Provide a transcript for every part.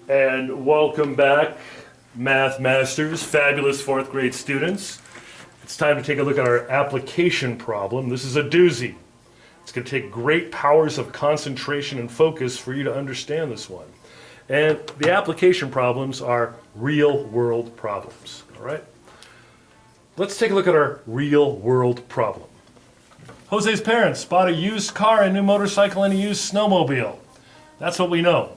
And welcome back, Math Masters, fabulous fourth grade students. It's time to take a look at our application problem. This is a doozy. It's going to take great powers of concentration and focus for you to understand this one. And the application problems are real world problems, all right? Let's take a look at our real world problem. Jose's parents bought a used car, a new motorcycle, and a used snowmobile. That's what we know.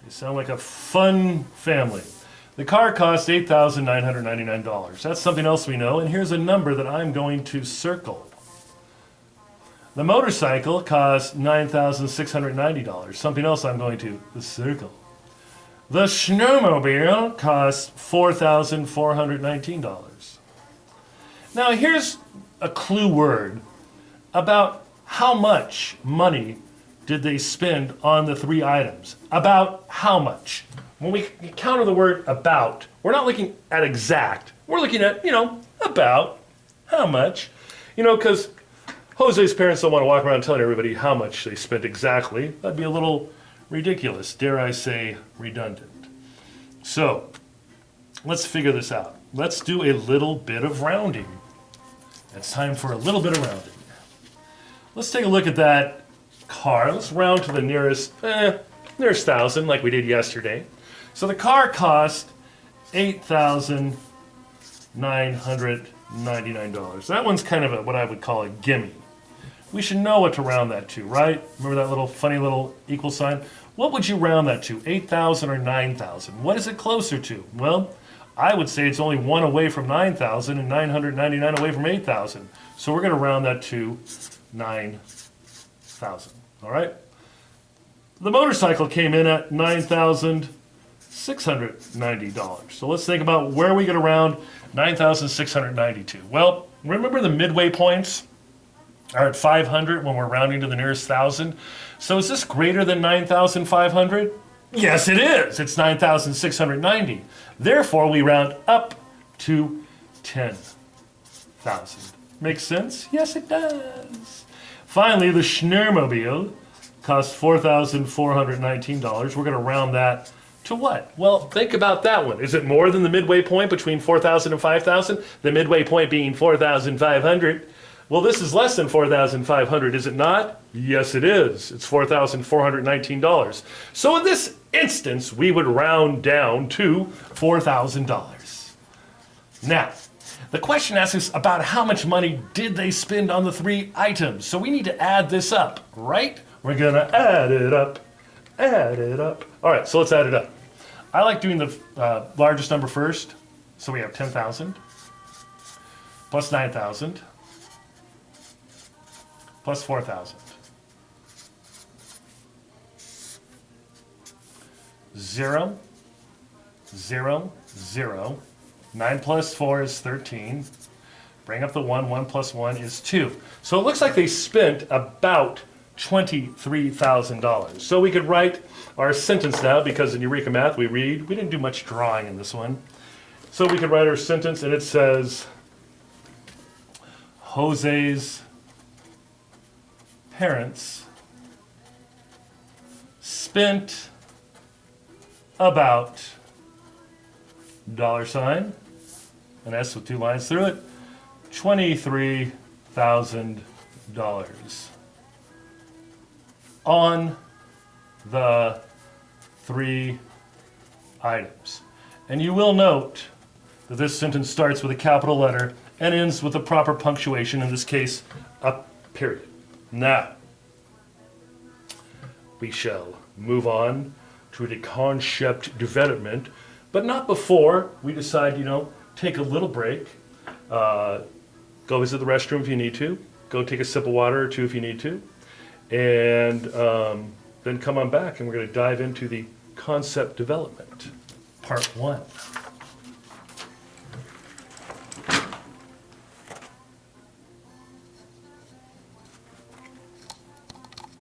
They sound like a fun family. The car cost $8,999. That's something else we know, and here's a number that I'm going to circle. The motorcycle cost $9,690. Something else I'm going to circle. The snowmobile costs $4,419. Now here's a clue word about how much money did they spend on the three items. About how much? When we counter the word about, we're not looking at exact. We're looking at, about how much. Because Jose's parents don't want to walk around telling everybody how much they spent exactly. That'd be a little ridiculous, dare I say redundant. So, let's figure this out. Let's do a little bit of rounding. It's time for a little bit of rounding. Let's take a look at that car. Let's round to the nearest thousand like we did yesterday. So the car cost $8,999. That one's kind of what I would call a gimme. We should know what to round that to, right? Remember that little funny little equal sign? What would you round that to, 8,000 or 9,000? What is it closer to? Well, I would say it's only one away from 9,000 and 999 away from 8,000. So we're going to round that to 9,000. All right? The motorcycle came in at $9,690. So let's think about where are we going to round 9,692. Well, remember the midway points are at 500 when we're rounding to the nearest thousand. So is this greater than 9,500? Yes, it is. It's 9,690. Therefore, we round up to 10,000. Makes sense? Yes, it does. Finally, the snowmobile costs $4,419. We're going to round that to what? Well, think about that one. Is it more than the midway point between 4,000 and 5,000? The midway point being 4,500. Well, this is less than 4,500, is it not? Yes, it is. It's $4,419. So in this instance, we would round down to $4,000. Now, the question asks us about how much money did they spend on the three items. So we need to add this up, right? We're going to add it up. Add it up. All right, so let's add it up. I like doing the largest number first. So we have 10,000 plus 9,000 plus 4,000. 0, 0, 0. 9 plus 4 is 13. Bring up the 1. 1 plus 1 is 2. So it looks like they spent about $23,000. So we could write our sentence now, because in Eureka Math we didn't do much drawing in this one. So we could write our sentence, and it says, Jose's parents spent about $, an S with two lines through it, $23,000 on the three items. And you will note that this sentence starts with a capital letter and ends with a proper punctuation, in this case, a period. Now, we shall move on to the concept development, but not before we decide, take a little break, go visit the restroom if you need to, go take a sip of water or two if you need to, and then come on back and we're going to dive into the concept development, part 1.